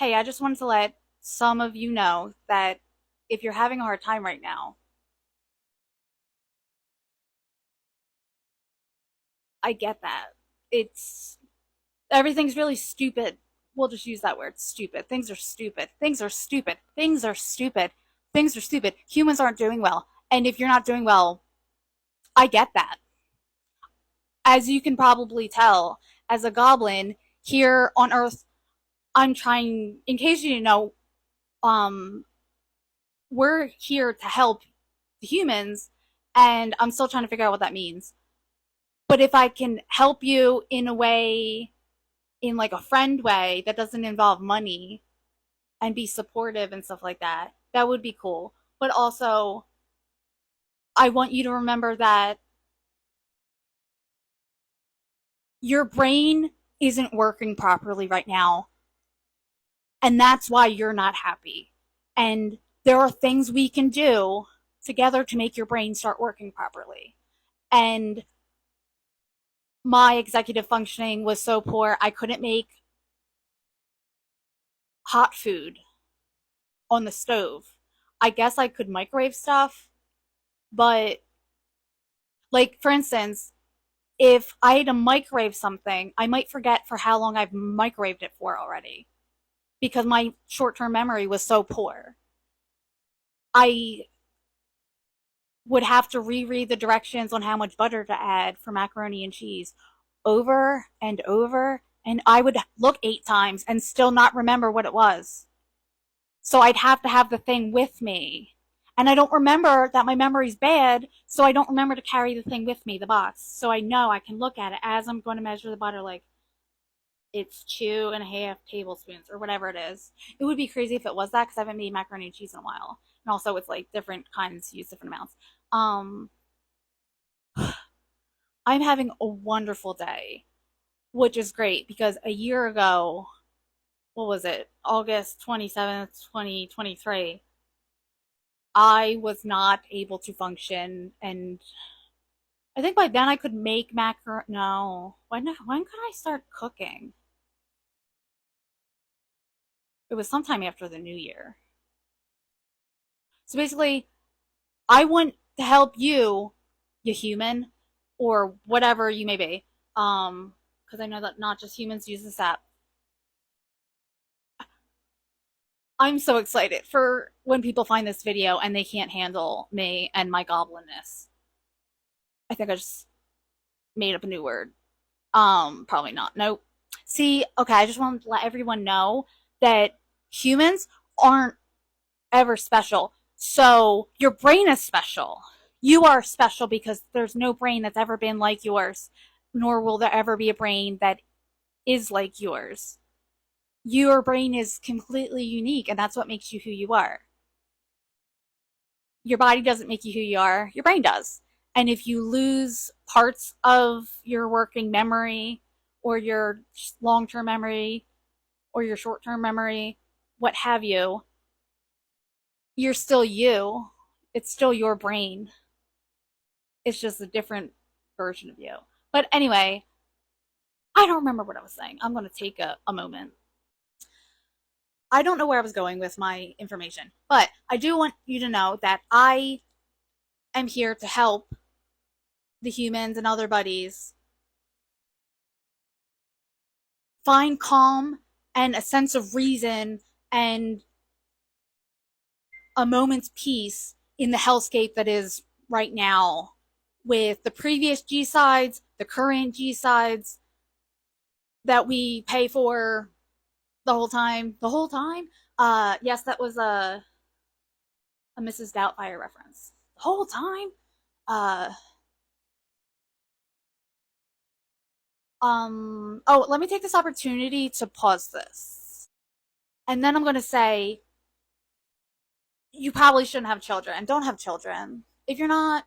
Hey, I just wanted to let some of you know that if you're having a hard time right now, I get that. It's everything's really stupid. We'll just use that word, stupid. Things are stupid. Things are stupid. Things are stupid. Things are stupid. Humans aren't doing well. And if you're not doing well, I get that. As you can probably tell, as a goblin here on Earth, I'm trying, in case you didn't know, um, we're here to help the humans, and I'm still trying to figure out what that means. But if I can help you in a way, in like a friend way that doesn't involve money and be supportive and stuff like that, that would be cool. But also, I want you to remember that your brain isn't working properly right now, and that's why you're not happy. And there are things we can do together to make your brain start working properly. And my executive functioning was so poor, I couldn't make hot food on the stove. I guess I could microwave stuff, but like for instance, if I had to microwave something, I might forget for how long I've microwaved it for already because my short-term memory was so poor. I would have to reread the directions on how much butter to add for macaroni and cheese over and over, and I would look 8 times and still not remember what it was. So I'd have to have the thing with me. And I don't remember that my memory's bad, so I don't remember to carry the thing with me, the box. So I know I can look at it as I'm going to measure the butter, like it's 2.5 tablespoons or whatever it is. It would be crazy if it was that because I haven't made macaroni and cheese in a while. And also, it's like different kinds use different amounts. Um, I'm having a wonderful day, which is great because a year ago, what was it? August 27th, 2023, I was not able to function, and I think by then I could make macaroni. No, when could I start cooking? It was sometime after the new year. So basically, I want to help you, you human, or whatever you may be, because I know that not just humans use this app. I'm so excited for when people find this video and they can't handle me and my goblinness. I think I just made up a new word. Probably not. Nope. See, okay, I just want to let everyone know that humans aren't ever special. So your brain is special. You are special because there's no brain that's ever been like yours, nor will there ever be a brain that is like yours. Your brain is completely unique, and that's what makes you who you are. Your body doesn't make you who you are, your brain does. And if you lose parts of your working memory or your long term memory or your short term memory, what have you, you're still you. It's still your brain. It's just a different version of you. But anyway, I don't remember what I was saying. I'm going to take a moment. I don't know where I was going with my information, but I do want you to know that I am here to help the humans and other buddies find calm and a sense of reason and a moment's peace in the hellscape that is right now with the previous G sides, the current G sides that we pay for the whole time. The whole time? Yes, that was a Mrs. Doubtfire reference. The whole time? Uh, oh, let me take this opportunity to pause this. And then I'm going to say, you probably shouldn't have children. Don't have children. If you're not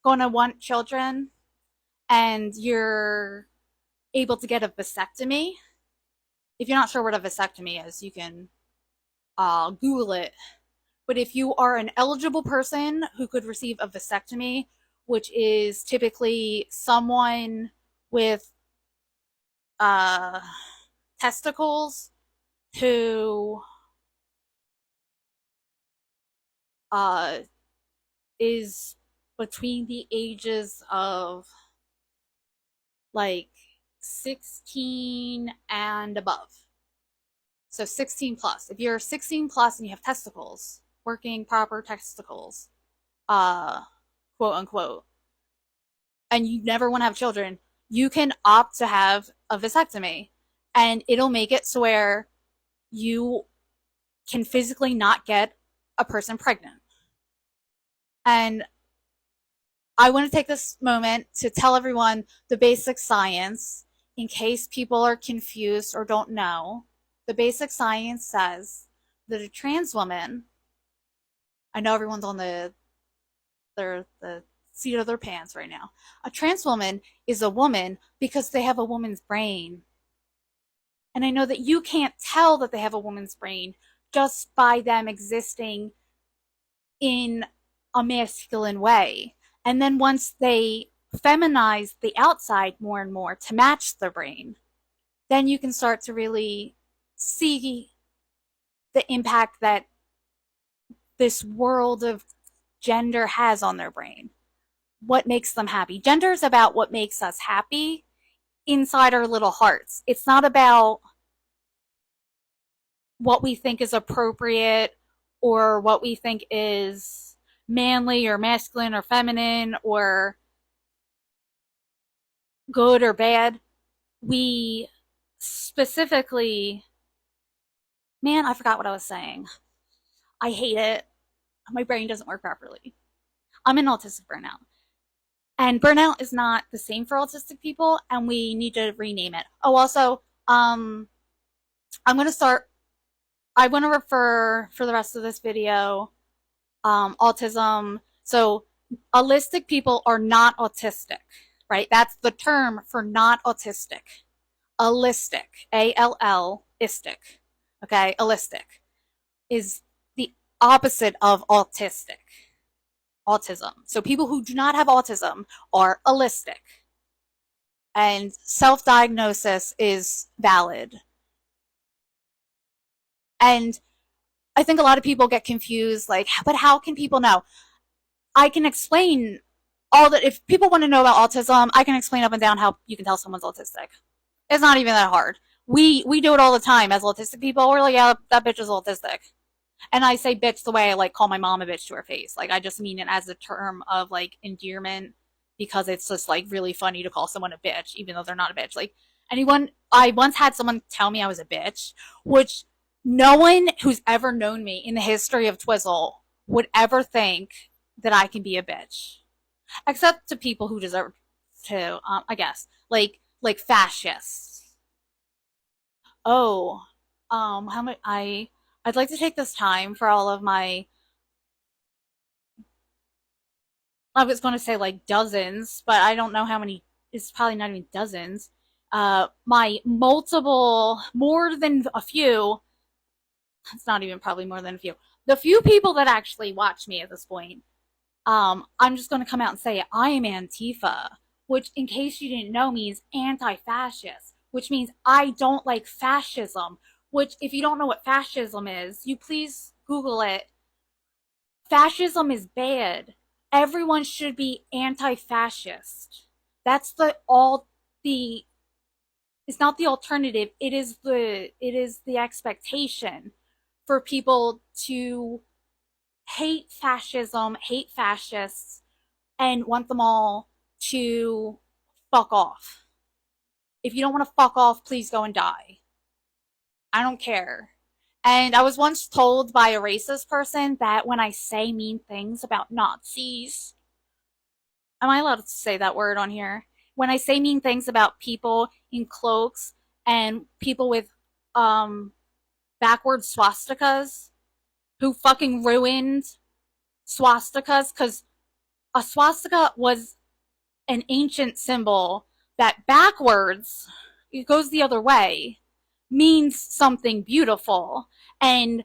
going to want children and you're able to get a vasectomy, if you're not sure what a vasectomy is, you can Google it. But if you are an eligible person who could receive a vasectomy, which is typically someone with uh, testicles who uh, is between the ages of like 16 and above. So 16 plus. If you're 16 plus and you have testicles, working proper testicles, uh, quote unquote, and you never want to have children, you can opt to have a vasectomy. And it'll make it so where you can physically not get a person pregnant. And I want to take this moment to tell everyone the basic science in case people are confused or don't know. The basic science says that a trans woman, I know everyone's on the seat of their pants right now. A trans woman is a woman because they have a woman's brain. And I know that you can't tell that they have a woman's brain just by them existing in a masculine way. And then once they feminize the outside more and more to match their brain, then you can start to really see the impact that this world of gender has on their brain. What makes them happy. Gender is about what makes us happy inside our little hearts. It's not about what we think is appropriate or what we think is manly or masculine or feminine or good or bad. We specifically, man, I forgot what I was saying. I hate it. My brain doesn't work properly. I'm in autistic burnout. And burnout is not the same for autistic people, and we need to rename it. Oh, also, I'm going to start, I want to refer for the rest of this video, autism. So, allistic people are not autistic, right? That's the term for not autistic. Allistic, A-L-L-istic, okay? Allistic is the opposite of autistic. Autism. So people who do not have autism are allistic. And self-diagnosis is valid. And I think a lot of people get confused, like, but how can people know? I can explain all that. If people want to know about autism, I can explain up and down how you can tell someone's autistic. It's not even that hard. We do it all the time as autistic people. We're like, yeah, that bitch is autistic. And I say bitch the way I like call my mom a bitch to her face. Like I just mean it as a term of like endearment because it's just like really funny to call someone a bitch even though they're not a bitch. Like I once had someone tell me I was a bitch, which no one who's ever known me in the history of Twizzl would ever think that I can be a bitch, except to people who deserve to, I guess, like fascists. Oh, how much I'd like to take this time for all of my, I was going to say like dozens, but I don't know how many, it's probably not even dozens. My multiple, more than a few, it's not even probably more than a few. The few people that actually watch me at this point, I'm just going to come out and say I am Antifa, which in case you didn't know means anti-fascist, which means I don't like fascism, which if you don't know what fascism is, you please Google it. Fascism is bad. Everyone should be anti-fascist. That's the it's not the alternative. It is the expectation for people to hate fascism, hate fascists, and want them all to fuck off. If you don't want to fuck off, please go and die. I don't care. And I was once told by a racist person that when I say mean things about Nazis, am I allowed to say that word on here? When I say mean things about people in cloaks and people with backwards swastikas who fucking ruined swastikas, because a swastika was an ancient symbol that backwards, it goes the other way, means something beautiful. And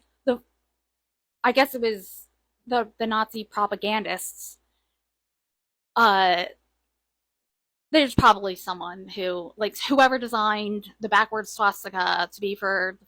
I guess it was the Nazi propagandists. There's probably someone who, like, whoever designed the backwards swastika to be for